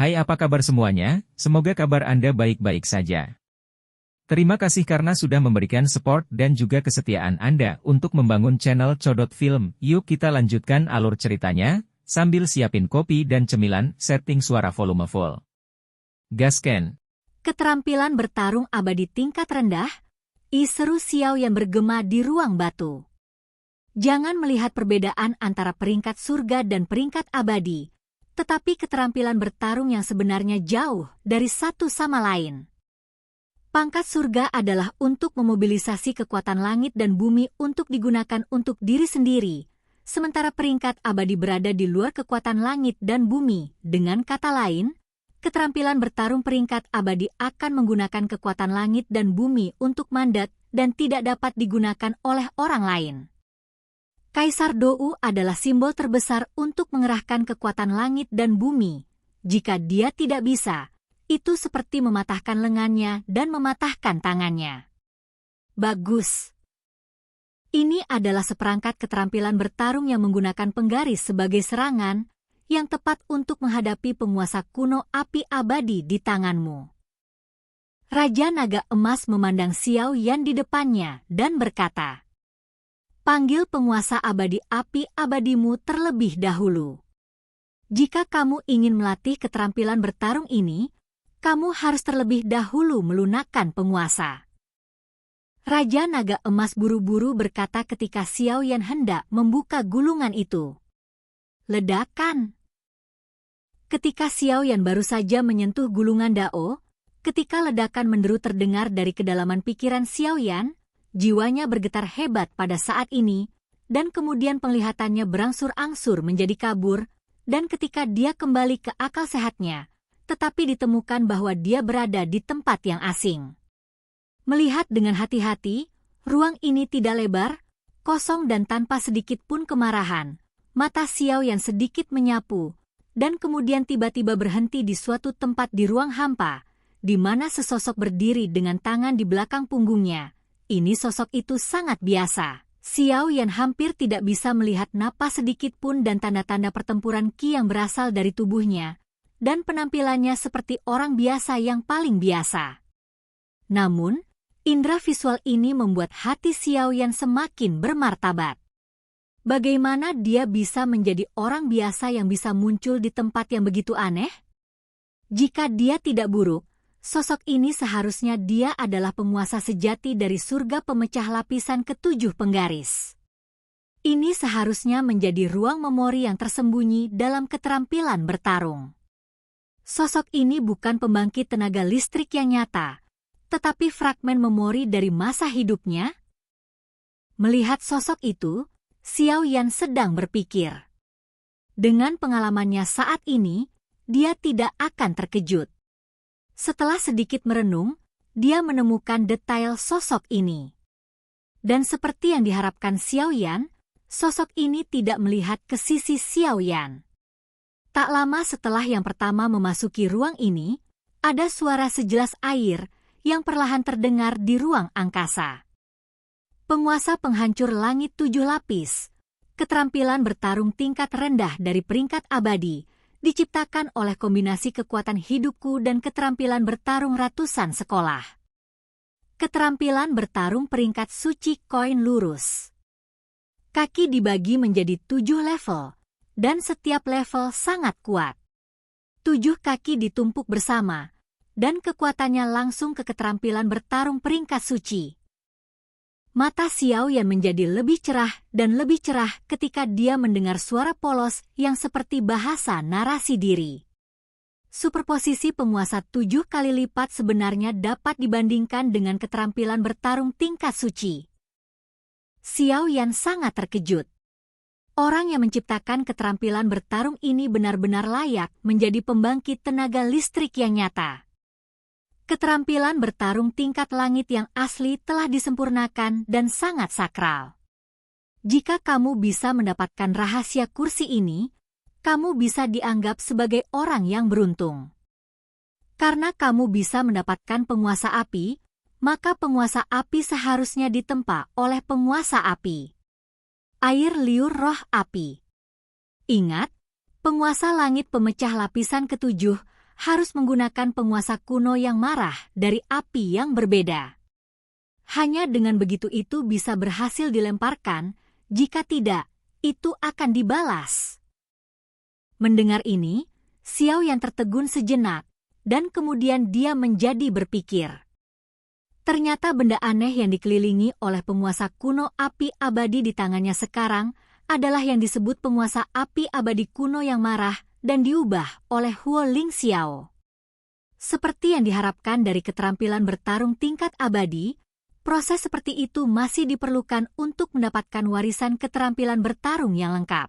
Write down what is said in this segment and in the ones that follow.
Hai, apa kabar semuanya? Semoga kabar Anda baik-baik saja. Terima kasih karena sudah memberikan support dan juga kesetiaan Anda untuk membangun channel Codot Film. Yuk kita lanjutkan alur ceritanya, sambil siapin kopi dan cemilan, setting suara volume full. Gasken. Keterampilan bertarung abadi tingkat rendah, seru Xiao yang bergema di ruang batu. Jangan melihat perbedaan antara peringkat surga dan peringkat abadi, tetapi keterampilan bertarung yang sebenarnya jauh dari satu sama lain. Pangkat surga adalah untuk memobilisasi kekuatan langit dan bumi untuk digunakan untuk diri sendiri, sementara peringkat abadi berada di luar kekuatan langit dan bumi. Dengan kata lain, keterampilan bertarung peringkat abadi akan menggunakan kekuatan langit dan bumi untuk mandat dan tidak dapat digunakan oleh orang lain. Kaisar Dou adalah simbol terbesar untuk mengerahkan kekuatan langit dan bumi. Jika dia tidak bisa, itu seperti mematahkan lengannya dan mematahkan tangannya. Bagus. Ini adalah seperangkat keterampilan bertarung yang menggunakan penggaris sebagai serangan, yang tepat untuk menghadapi penguasa kuno api abadi di tanganmu. Raja Naga Emas memandang Xiao Yan di depannya dan berkata, "Panggil penguasa abadi api abadimu terlebih dahulu. Jika kamu ingin melatih keterampilan bertarung ini, kamu harus terlebih dahulu melunakkan penguasa." Raja Naga Emas buru-buru berkata ketika Xiao Yan hendak membuka gulungan itu. Ledakan. Ketika Xiao Yan baru saja menyentuh gulungan Dao, ketika ledakan menderu terdengar dari kedalaman pikiran Xiao Yan, jiwanya bergetar hebat pada saat ini, dan kemudian penglihatannya berangsur-angsur menjadi kabur, dan ketika dia kembali ke akal sehatnya, tetapi ditemukan bahwa dia berada di tempat yang asing. Melihat dengan hati-hati, ruang ini tidak lebar, kosong dan tanpa sedikit pun kemarahan. Mata Xiao yang sedikit menyapu, dan kemudian tiba-tiba berhenti di suatu tempat di ruang hampa, di mana sesosok berdiri dengan tangan di belakang punggungnya. Ini sosok itu sangat biasa. Xiao Yan hampir tidak bisa melihat napas sedikit pun dan tanda-tanda pertempuran Qi yang berasal dari tubuhnya, dan penampilannya seperti orang biasa yang paling biasa. Namun, indera visual ini membuat hati Xiao Yan semakin bermartabat. Bagaimana dia bisa menjadi orang biasa yang bisa muncul di tempat yang begitu aneh? Jika dia tidak buruk, sosok ini seharusnya dia adalah penguasa sejati dari surga pemecah lapisan ketujuh penggaris. Ini seharusnya menjadi ruang memori yang tersembunyi dalam keterampilan bertarung. Sosok ini bukan pembangkit tenaga listrik yang nyata, tetapi fragmen memori dari masa hidupnya. Melihat sosok itu, Xiao Yan sedang berpikir. Dengan pengalamannya saat ini, dia tidak akan terkejut. Setelah sedikit merenung, dia menemukan detail sosok ini. Dan seperti yang diharapkan Xiao Yan, sosok ini tidak melihat ke sisi Xiao Yan. Tak lama setelah yang pertama memasuki ruang ini, ada suara sejelas air yang perlahan terdengar di ruang angkasa. Penguasa penghancur langit 7 lapis, keterampilan bertarung tingkat rendah dari peringkat abadi, diciptakan oleh kombinasi kekuatan hidupku dan keterampilan bertarung ratusan sekolah. Keterampilan bertarung peringkat suci koin lurus. Kaki dibagi menjadi 7 level, dan setiap level sangat kuat. 7 kaki ditumpuk bersama, dan kekuatannya langsung ke keterampilan bertarung peringkat suci. Mata Xiao Yan menjadi lebih cerah dan lebih cerah ketika dia mendengar suara polos yang seperti bahasa narasi diri. Superposisi penguasa 7 kali lipat sebenarnya dapat dibandingkan dengan keterampilan bertarung tingkat suci. Xiao Yan sangat terkejut. Orang yang menciptakan keterampilan bertarung ini benar-benar layak menjadi pembangkit tenaga listrik yang nyata. Keterampilan bertarung tingkat langit yang asli telah disempurnakan dan sangat sakral. Jika kamu bisa mendapatkan rahasia kursi ini, kamu bisa dianggap sebagai orang yang beruntung. Karena kamu bisa mendapatkan penguasa api, maka penguasa api seharusnya ditempa oleh penguasa api. Air liur roh api. Ingat, penguasa langit pemecah lapisan ketujuh harus menggunakan penguasa kuno yang marah dari api yang berbeda. Hanya dengan begitu itu bisa berhasil dilemparkan, jika tidak, itu akan dibalas. Mendengar ini, Xiao Yan tertegun sejenak, dan kemudian dia menjadi berpikir. Ternyata benda aneh yang dikelilingi oleh penguasa kuno api abadi di tangannya sekarang adalah yang disebut penguasa api abadi kuno yang marah dan diubah oleh Huo Ling Xiao. Seperti yang diharapkan dari keterampilan bertarung tingkat abadi, proses seperti itu masih diperlukan untuk mendapatkan warisan keterampilan bertarung yang lengkap.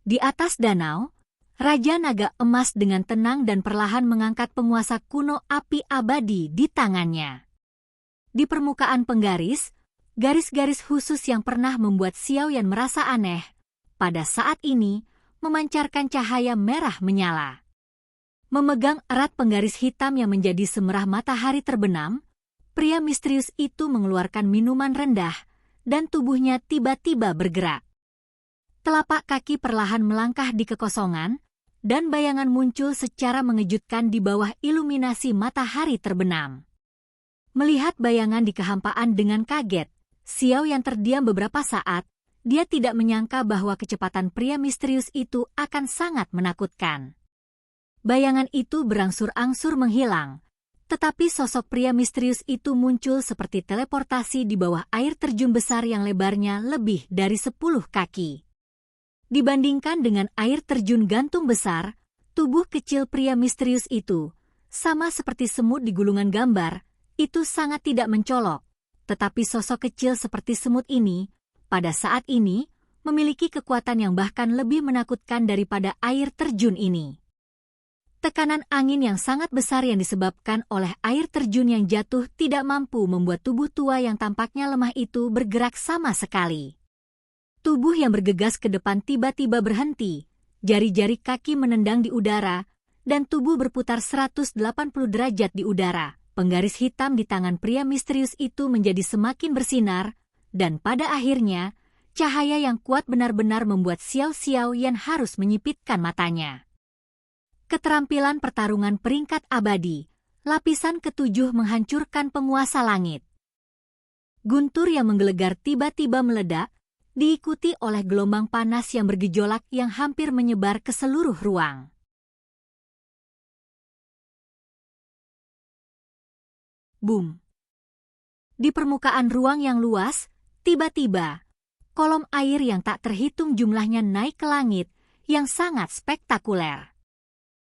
Di atas danau, Raja Naga Emas dengan tenang dan perlahan mengangkat penguasa kuno api abadi di tangannya. Di permukaan penggaris, garis-garis khusus yang pernah membuat Xiao Yan merasa aneh, pada saat ini memancarkan cahaya merah menyala. Memegang erat penggaris hitam yang menjadi semerah matahari terbenam, pria misterius itu mengeluarkan minuman rendah, dan tubuhnya tiba-tiba bergerak. Telapak kaki perlahan melangkah di kekosongan, dan bayangan muncul secara mengejutkan di bawah iluminasi matahari terbenam. Melihat bayangan di kehampaan dengan kaget, Xiao Yan terdiam beberapa saat, dia tidak menyangka bahwa kecepatan pria misterius itu akan sangat menakutkan. Bayangan itu berangsur-angsur menghilang, tetapi sosok pria misterius itu muncul seperti teleportasi di bawah air terjun besar yang lebarnya lebih dari 10 kaki. Dibandingkan dengan air terjun gantung besar, tubuh kecil pria misterius itu, sama seperti semut di gulungan gambar, itu sangat tidak mencolok. Tetapi sosok kecil seperti semut ini, pada saat ini, memiliki kekuatan yang bahkan lebih menakutkan daripada air terjun ini. Tekanan angin yang sangat besar yang disebabkan oleh air terjun yang jatuh tidak mampu membuat tubuh tua yang tampaknya lemah itu bergerak sama sekali. Tubuh yang bergegas ke depan tiba-tiba berhenti, jari-jari kaki menendang di udara, dan tubuh berputar 180 derajat di udara. Penggaris hitam di tangan pria misterius itu menjadi semakin bersinar, dan pada akhirnya, cahaya yang kuat benar-benar membuat Xiao Yan harus menyipitkan matanya. Keterampilan pertarungan peringkat abadi, lapisan ke-7 menghancurkan penguasa langit. Guntur yang menggelegar tiba-tiba meledak, diikuti oleh gelombang panas yang bergejolak yang hampir menyebar ke seluruh ruang. Boom! Di permukaan ruang yang luas, tiba-tiba, kolom air yang tak terhitung jumlahnya naik ke langit, yang sangat spektakuler.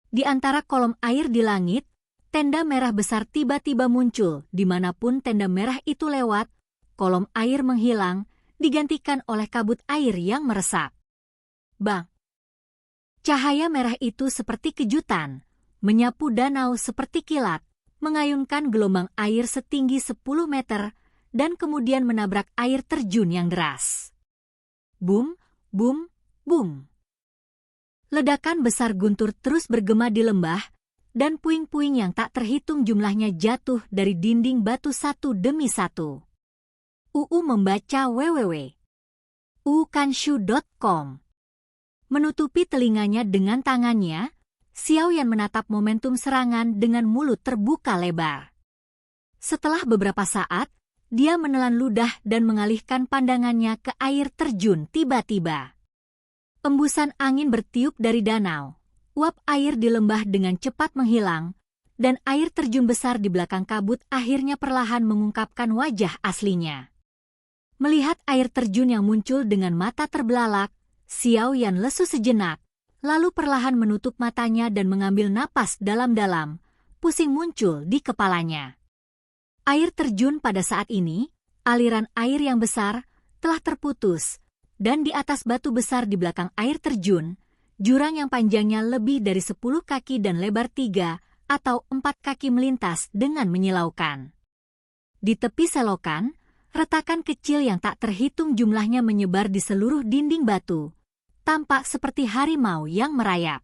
Di antara kolom air di langit, tenda merah besar tiba-tiba muncul. Dimanapun tenda merah itu lewat, kolom air menghilang, digantikan oleh kabut air yang meresap. Bang! Cahaya merah itu seperti kejutan, menyapu danau seperti kilat, mengayunkan gelombang air setinggi 10 meter, dan kemudian menabrak air terjun yang deras. Boom, boom, boom. Ledakan besar guntur terus bergema di lembah, dan puing-puing yang tak terhitung jumlahnya jatuh dari dinding batu satu demi satu. UU membaca www.uukanshu.com. Menutupi telinganya dengan tangannya, Xiao Yan menatap momentum serangan dengan mulut terbuka lebar. Setelah beberapa saat, dia menelan ludah dan mengalihkan pandangannya ke air terjun tiba-tiba. Embusan angin bertiup dari danau, uap air di lembah dengan cepat menghilang, dan air terjun besar di belakang kabut akhirnya perlahan mengungkapkan wajah aslinya. Melihat air terjun yang muncul dengan mata terbelalak, Xiao Yan lesu sejenak, lalu perlahan menutup matanya dan mengambil napas dalam-dalam, pusing muncul di kepalanya. Air terjun pada saat ini, aliran air yang besar, telah terputus, dan di atas batu besar di belakang air terjun, jurang yang panjangnya lebih dari 10 kaki dan lebar 3 atau 4 kaki melintas dengan menyilaukan. Di tepi selokan, retakan kecil yang tak terhitung jumlahnya menyebar di seluruh dinding batu, tampak seperti harimau yang merayap.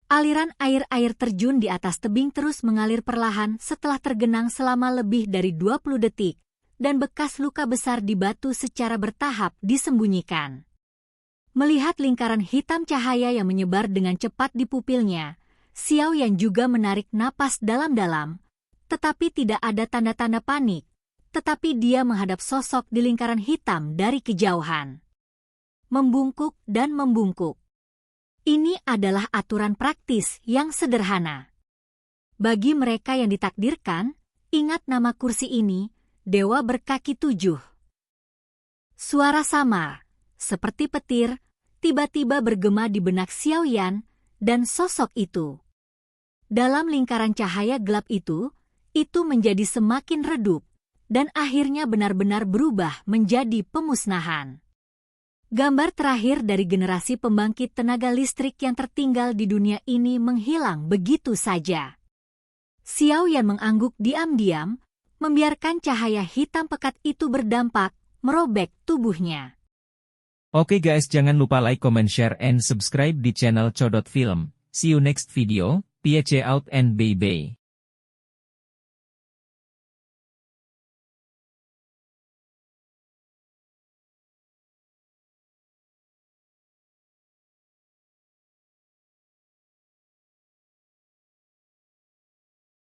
Aliran air terjun di atas tebing terus mengalir perlahan setelah tergenang selama lebih dari 20 detik, dan bekas luka besar di batu secara bertahap disembunyikan. Melihat lingkaran hitam cahaya yang menyebar dengan cepat di pupilnya, Xiao Yan juga menarik napas dalam-dalam, tetapi tidak ada tanda-tanda panik, tetapi dia menghadap sosok di lingkaran hitam dari kejauhan. Membungkuk dan membungkuk. Ini adalah aturan praktis yang sederhana. Bagi mereka yang ditakdirkan, ingat nama kursi ini, Dewa Berkaki 7. Suara samar, seperti petir, tiba-tiba bergema di benak Xiao Yan, dan sosok itu. Dalam lingkaran cahaya gelap itu menjadi semakin redup, dan akhirnya benar-benar berubah menjadi pemusnahan. Gambar terakhir dari generasi pembangkit tenaga listrik yang tertinggal di dunia ini menghilang begitu saja. Xiao Yan mengangguk diam-diam, membiarkan cahaya hitam pekat itu berdampak, merobek tubuhnya. Oke guys, jangan lupa like, comment, share, and subscribe di channel Codot Film. See you next video. Peace out and bye-bye.